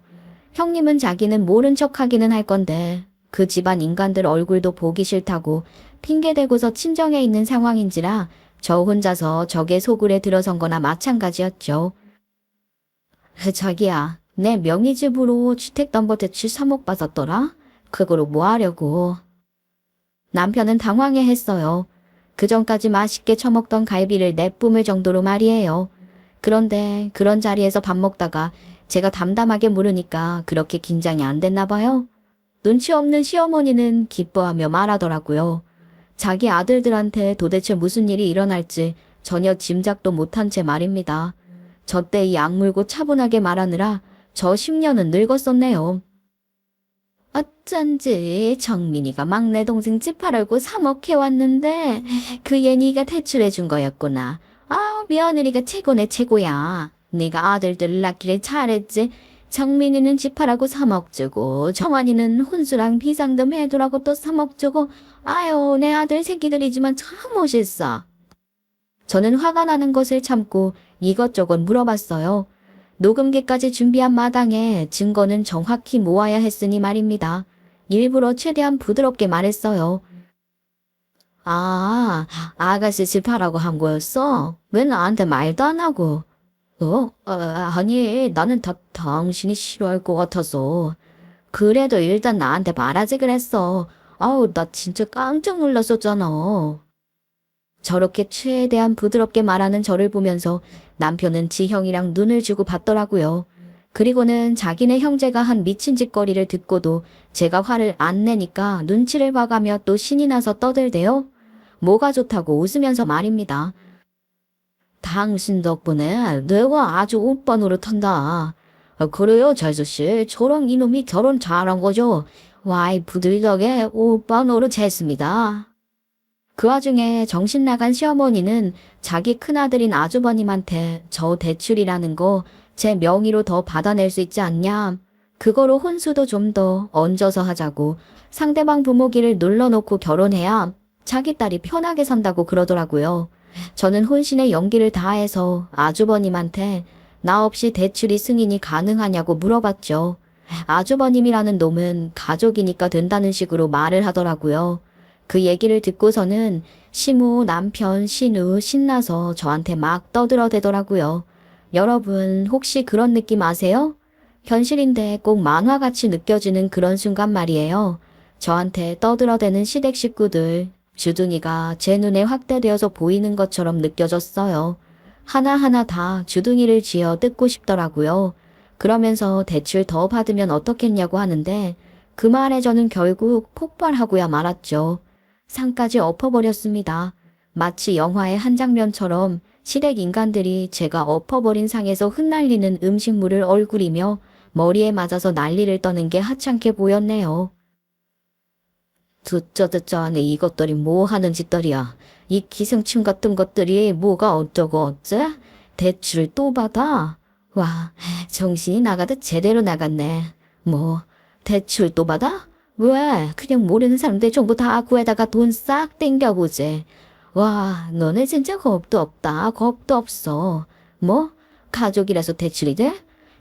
형님은 자기는 모른 척 하기는 할 건데 그 집안 인간들 얼굴도 보기 싫다고 핑계대고서 친정에 있는 상황인지라 저 혼자서 적의 소굴에 들어선 거나 마찬가지였죠. 자기야, 내 명의집으로 주택담보대출 3억 받았더라? 그거로 뭐 하려고? 남편은 당황해 했어요. 그전까지 맛있게 처먹던 갈비를 내뿜을 정도로 말이에요. 그런데 그런 자리에서 밥 먹다가 제가 담담하게 물으니까 그렇게 긴장이 안 됐나 봐요. 눈치 없는 시어머니는 기뻐하며 말하더라고요. 자기 아들들한테 도대체 무슨 일이 일어날지 전혀 짐작도 못한 채 말입니다. 저 때 이 악물고 차분하게 말하느라 저 10년은 늙었었네요. 어쩐지 정민이가 막내 동생 집 팔려고 3억 해왔는데 그얘 네가 대출해준 거였구나. 아, 며느리가 최고네 최고야. 네가 아들들 낳기를 잘했지. 정민이는 집 팔라고 3억 주고 정환이는 혼수랑 비상금 해두라고 또 3억 주고 아유 내 아들 새끼들이지만 참 멋있어. 저는 화가 나는 것을 참고 이것저것 물어봤어요. 녹음기까지 준비한 마당에 증거는 정확히 모아야 했으니 말입니다. 일부러 최대한 부드럽게 말했어요. 아, 아가씨 집 하라고 한 거였어? 왜 나한테 말도 안 하고? 아니, 나는 다 당신이 싫어할 것 같아서. 그래도 일단 나한테 말하지 그랬어. 아우, 나 진짜 깜짝 놀랐었잖아. 저렇게 최대한 부드럽게 말하는 저를 보면서 남편은 지 형이랑 눈을 주고 봤더라고요. 그리고는 자기네 형제가 한 미친 짓거리를 듣고도 제가 화를 안 내니까 눈치를 봐가며 또 신이 나서 떠들대요. 뭐가 좋다고 웃으면서 말입니다. 당신 덕분에 내가 아주 오빠 노릇한다. 그래요, 잘수씨. 저랑 이놈이 결혼 잘한 거죠. 와이프들 덕에 오빠 노릇했습니다. 그 와중에 정신 나간 시어머니는 자기 큰아들인 아주버님한테 저 대출이라는 거 제 명의로 더 받아낼 수 있지 않냐. 그거로 혼수도 좀 더 얹어서 하자고 상대방 부모기를 눌러놓고 결혼해야 자기 딸이 편하게 산다고 그러더라고요. 저는 혼신의 연기를 다해서 아주버님한테 나 없이 대출이 승인이 가능하냐고 물어봤죠. 아주버님이라는 놈은 가족이니까 된다는 식으로 말을 하더라고요. 그 얘기를 듣고서는 시무, 남편, 신우 신나서 저한테 막 떠들어대더라고요. 여러분 혹시 그런 느낌 아세요? 현실인데 꼭 만화같이 느껴지는 그런 순간 말이에요. 저한테 떠들어대는 시댁 식구들, 주둥이가 제 눈에 확대되어서 보이는 것처럼 느껴졌어요. 하나하나 다 주둥이를 쥐어 뜯고 싶더라고요. 그러면서 대출 더 받으면 어떻겠냐고 하는데 그 말에 저는 결국 폭발하고야 말았죠. 상까지 엎어버렸습니다. 마치 영화의 한 장면처럼 시댁 인간들이 제가 엎어버린 상에서 흩날리는 음식물을 얼굴이며 머리에 맞아서 난리를 떠는 게 하찮게 보였네요. 듣자 하네 이것들이 뭐 하는 짓들이야. 이 기생충 같은 것들이 뭐가 어쩌고 어째? 대출 또 받아? 와, 정신이 나가듯 제대로 나갔네. 뭐, 대출 또 받아? 왜? 그냥 모르는 사람들 전부 다 구해다가 돈 싹 땡겨보지. 와, 너네 진짜 겁도 없다. 겁도 없어. 뭐? 가족이라서 대출이 돼?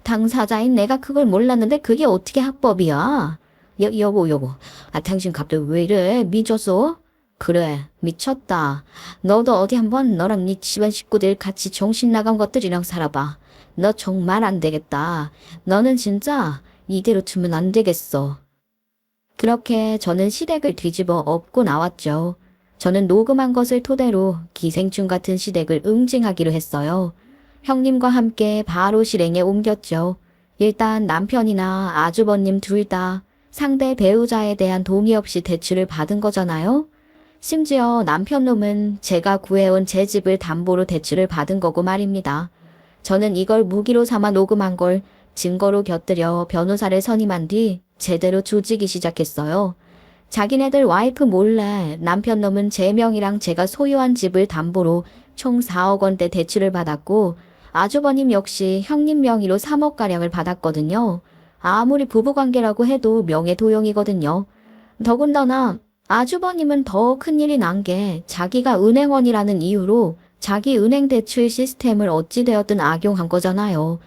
당사자인 내가 그걸 몰랐는데 그게 어떻게 합법이야? 여보. 아, 당신 갑자기 왜 이래? 미쳤어? 그래, 미쳤다. 너도 어디 한번 너랑 네 집안 식구들 같이 정신 나간 것들이랑 살아봐. 너 정말 안 되겠다. 너는 진짜 이대로 두면 안 되겠어. 그렇게 저는 시댁을 뒤집어 엎고 나왔죠. 저는 녹음한 것을 토대로 기생충 같은 시댁을 응징하기로 했어요. 형님과 함께 바로 실행에 옮겼죠. 일단 남편이나 아주버님 둘 다 상대 배우자에 대한 동의 없이 대출을 받은 거잖아요. 심지어 남편 놈은 제가 구해온 제 집을 담보로 대출을 받은 거고 말입니다. 저는 이걸 무기로 삼아 녹음한 걸 증거로 곁들여 변호사를 선임한 뒤 제대로 조지기 시작했어요. 자기네들 와이프 몰래 남편 놈은 제 명이랑 제가 소유한 집을 담보로 총 4억 원대 대출을 받았고 아주버님 역시 형님 명의로 3억가량을 받았거든요. 아무리 부부관계라고 해도 명예도용이거든요. 더군다나 아주버님은 더 큰일이 난 게 자기가 은행원이라는 이유로 자기 은행 대출 시스템을 어찌되었든 악용한 거잖아요.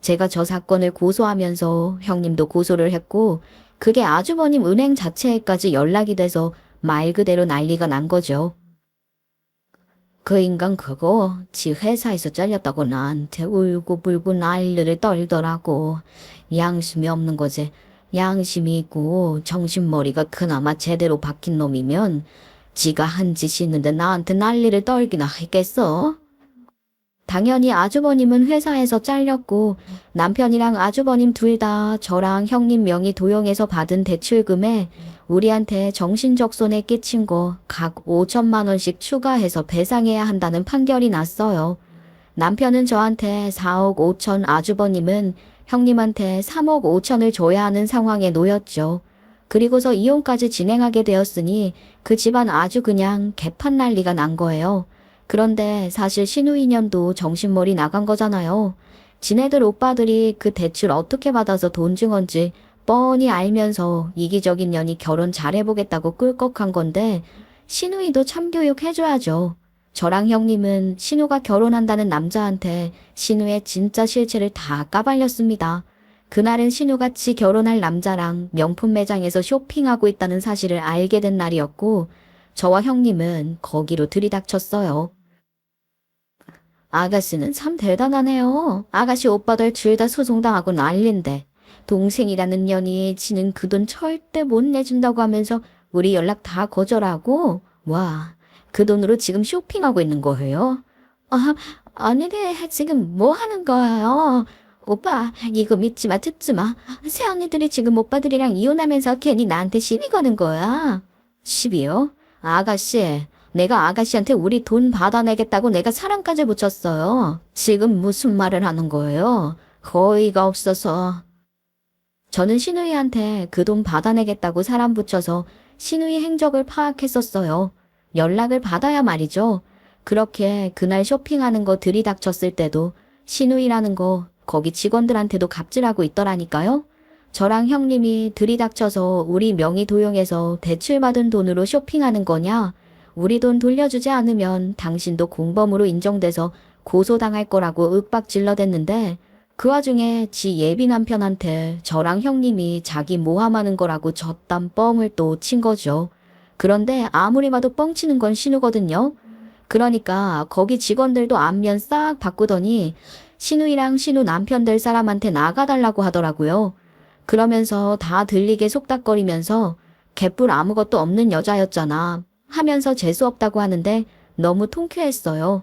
제가 저 사건을 고소하면서 형님도 고소를 했고 그게 아주버님 은행 자체에까지 연락이 돼서 말 그대로 난리가 난 거죠. 그 인간 그거 지 회사에서 잘렸다고 나한테 울고불고 난리를 떨더라고. 양심이 없는 거지. 양심이 있고 정신머리가 그나마 제대로 박힌 놈이면 지가 한 짓이 있는데 나한테 난리를 떨기나 했겠어? 당연히 아주버님은 회사에서 잘렸고 남편이랑 아주버님 둘 다 저랑 형님 명의 도용해서 받은 대출금에 우리한테 정신적 손해 끼친 거 각 5천만 원씩 추가해서 배상해야 한다는 판결이 났어요. 남편은 저한테 4억 5천, 아주버님은 형님한테 3억 5천을 줘야 하는 상황에 놓였죠. 그리고서 이혼까지 진행하게 되었으니 그 집안 아주 그냥 개판 난리가 난 거예요. 그런데 사실 신우 인연도 정신머리 나간 거잖아요. 지네들 오빠들이 그 대출 어떻게 받아서 돈 준 건지 뻔히 알면서 이기적인 년이 결혼 잘해보겠다고 꿀꺽한 건데 신우이도 참교육 해줘야죠. 저랑 형님은 신우가 결혼한다는 남자한테 신우의 진짜 실체를 다 까발렸습니다. 그날은 신우같이 결혼할 남자랑 명품 매장에서 쇼핑하고 있다는 사실을 알게 된 날이었고 저와 형님은 거기로 들이닥쳤어요. 아가씨는 참 대단하네요. 아가씨 오빠들 둘 다 소송당하고 난린데 동생이라는 년이 지는 그 돈 절대 못 내준다고 하면서 우리 연락 다 거절하고 와, 그 돈으로 지금 쇼핑하고 있는 거예요? 아, 아니래. 지금 뭐 하는 거예요? 오빠, 이거 믿지 마, 듣지 마. 새언니들이 지금 오빠들이랑 이혼하면서 괜히 나한테 시비 거는 거야. 시비요? 아가씨, 내가 아가씨한테 우리 돈 받아내겠다고 내가 사랑까지 붙였어요. 지금 무슨 말을 하는 거예요? 거의가 없어서. 저는 신우이한테 그 돈 받아내겠다고 사람 붙여서 신우이 행적을 파악했었어요. 연락을 받아야 말이죠. 그렇게 그날 쇼핑하는 거 들이닥쳤을 때도 신우이라는 거 거기 직원들한테도 갑질하고 있더라니까요. 저랑 형님이 들이닥쳐서 우리 명의 도용해서 대출받은 돈으로 쇼핑하는 거냐? 우리 돈 돌려주지 않으면 당신도 공범으로 인정돼서 고소당할 거라고 윽박질러댔는데 그 와중에 지 예비 남편한테 저랑 형님이 자기 모함하는 거라고 저딴 뻥을 또 친 거죠. 그런데 아무리 봐도 뻥치는 건 신우거든요. 그러니까 거기 직원들도 안면 싹 바꾸더니 신우이랑 신우 남편 될 사람한테 나가달라고 하더라고요. 그러면서 다 들리게 속닥거리면서 개뿔 아무것도 없는 여자였잖아 하면서 재수없다고 하는데 너무 통쾌했어요.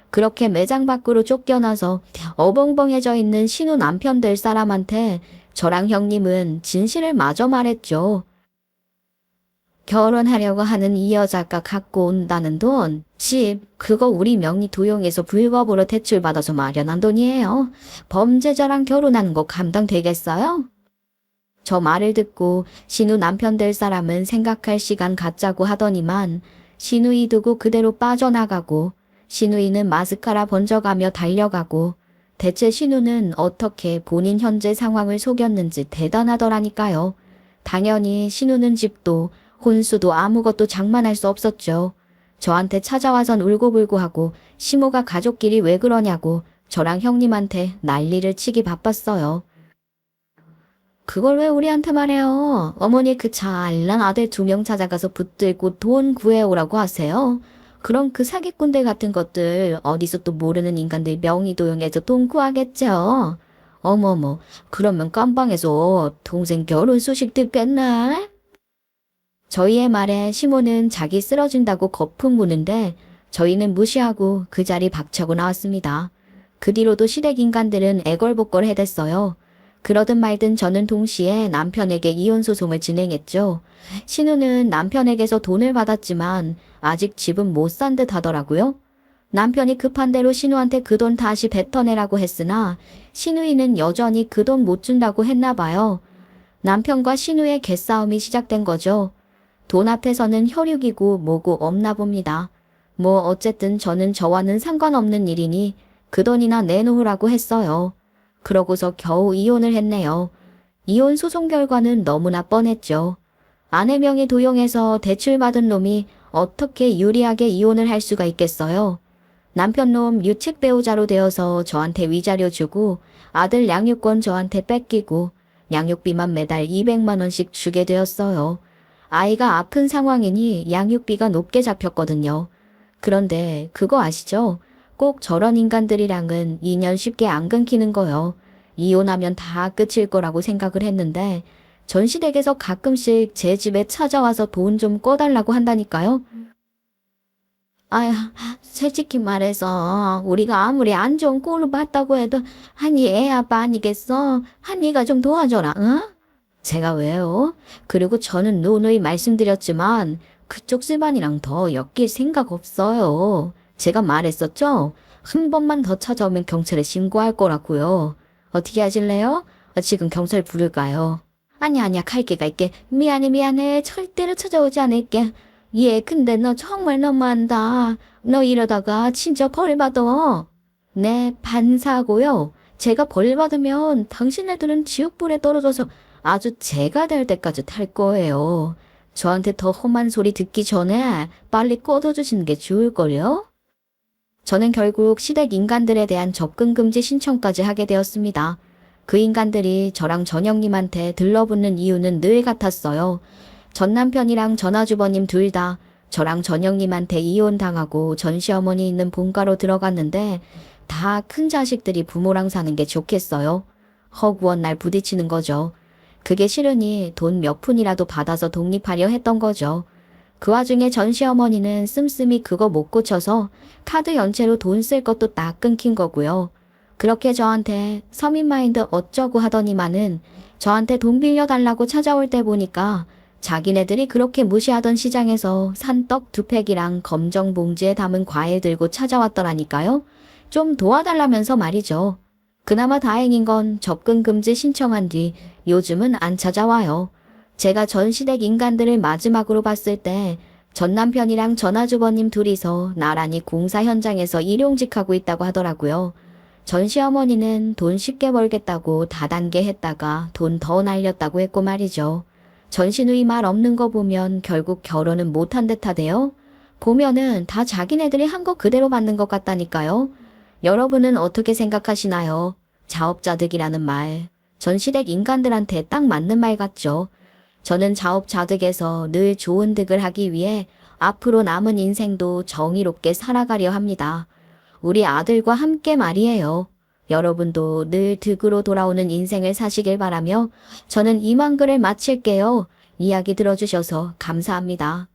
그렇게 매장 밖으로 쫓겨나서 어벙벙해져 있는 신우 남편 될 사람한테 저랑 형님은 진실을 마저 말했죠. 결혼하려고 하는 이 여자가 갖고 온다는 돈, 집, 그거 우리 명의 도용해서 불법으로 대출받아서 마련한 돈이에요. 범죄자랑 결혼하는 거 감당되겠어요? 저 말을 듣고 신우 남편 될 사람은 생각할 시간 갖자고 하더니만 신우이 두고 그대로 빠져나가고 신우이는 마스카라 번져가며 달려가고 대체 신우는 어떻게 본인 현재 상황을 속였는지 대단하더라니까요. 당연히 신우는 집도 혼수도 아무것도 장만할 수 없었죠. 저한테 찾아와선 울고불고 하고 시모가 가족끼리 왜 그러냐고 저랑 형님한테 난리를 치기 바빴어요. 그걸 왜 우리한테 말해요? 어머니 그 잘난 아들 2명 찾아가서 붙들고 돈 구해오라고 하세요. 그럼 그 사기꾼들 같은 것들 어디서 또 모르는 인간들 명의 도용해서 돈 구하겠죠. 어머머, 그러면 깜방에서 동생 결혼 소식 듣겠네? 저희의 말에 시모는 자기 쓰러진다고 거품 무는데 저희는 무시하고 그 자리 박차고 나왔습니다. 그 뒤로도 시댁 인간들은 애걸복걸 해댔어요. 그러든 말든 저는 동시에 남편에게 이혼 소송을 진행했죠. 신우는 남편에게서 돈을 받았지만 아직 집은 못 산 듯 하더라고요. 남편이 급한 대로 신우한테 그 돈 다시 뱉어내라고 했으나 신우이는 여전히 그 돈 못 준다고 했나 봐요. 남편과 신우의 개싸움이 시작된 거죠. 돈 앞에서는 혈육이고 뭐고 없나 봅니다. 뭐 어쨌든 저는 저와는 상관없는 일이니 그 돈이나 내놓으라고 했어요. 그러고서 겨우 이혼을 했네요. 이혼 소송 결과는 너무나 뻔했죠. 아내 명의 도용해서 대출받은 놈이 어떻게 유리하게 이혼을 할 수가 있겠어요. 남편 놈 유책 배우자로 되어서 저한테 위자료 주고 아들 양육권 저한테 뺏기고 양육비만 매달 200만 원씩 주게 되었어요. 아이가 아픈 상황이니 양육비가 높게 잡혔거든요. 그런데 그거 아시죠? 꼭 저런 인간들이랑은 인연 쉽게 안 끊기는 거요. 이혼하면 다 끝일 거라고 생각을 했는데 전시댁에서 가끔씩 제 집에 찾아와서 돈 좀 꿔달라고 한다니까요. 아휴, 솔직히 말해서 우리가 아무리 안 좋은 꼴을 봤다고 해도 한이 애 아빠 아니겠어? 한이가 좀 도와줘라, 응? 제가 왜요? 그리고 저는 누누이 말씀드렸지만 그쪽 집안이랑 더 엮일 생각 없어요. 제가 말했었죠? 한 번만 더 찾아오면 경찰에 신고할 거라고요. 어떻게 하실래요? 지금 경찰 부를까요? 아니야, 갈게. 미안해. 절대로 찾아오지 않을게. 예, 근데 너 정말 너무한다. 너 이러다가 진짜 벌 받아. 네, 반사고요. 제가 벌 받으면 당신네들은 지옥불에 떨어져서 아주 재가 될 때까지 탈 거예요. 저한테 더 험한 소리 듣기 전에 빨리 꺼둬주시는 게 좋을걸요? 저는 결국 시댁 인간들에 대한 접근 금지 신청까지 하게 되었습니다. 그 인간들이 저랑 전영님한테 들러붙는 이유는 늘 같았어요. 전 남편이랑 전화주버님 둘 다 저랑 전영님한테 이혼당하고 전 시어머니 있는 본가로 들어갔는데 다 큰 자식들이 부모랑 사는 게 좋겠어요. 허구한 날 부딪히는 거죠. 그게 싫으니 돈 몇 푼이라도 받아서 독립하려 했던 거죠. 그 와중에 전 시어머니는 씀씀이 그거 못 고쳐서 카드 연체로 돈 쓸 것도 딱 끊긴 거고요. 그렇게 저한테 서민마인드 어쩌고 하더니만은 저한테 돈 빌려달라고 찾아올 때 보니까 자기네들이 그렇게 무시하던 시장에서 산 떡 2팩이랑 검정 봉지에 담은 과일 들고 찾아왔더라니까요. 좀 도와달라면서 말이죠. 그나마 다행인 건 접근 금지 신청한 뒤 요즘은 안 찾아와요. 제가 전 시댁 인간들을 마지막으로 봤을 때 전 남편이랑 전화주버님 둘이서 나란히 공사 현장에서 일용직하고 있다고 하더라고요. 전 시어머니는 돈 쉽게 벌겠다고 다단계 했다가 돈 더 날렸다고 했고 말이죠. 전 시누이 말 없는 거 보면 결국 결혼은 못한 듯하대요. 보면은 다 자기네들이 한 거 그대로 받는 것 같다니까요. 여러분은 어떻게 생각하시나요? 자업자득이라는 말. 전 시댁 인간들한테 딱 맞는 말 같죠. 저는 자업자득에서 늘 좋은 득을 하기 위해 앞으로 남은 인생도 정의롭게 살아가려 합니다. 우리 아들과 함께 말이에요. 여러분도 늘 득으로 돌아오는 인생을 사시길 바라며 저는 이만 글을 마칠게요. 이야기 들어주셔서 감사합니다.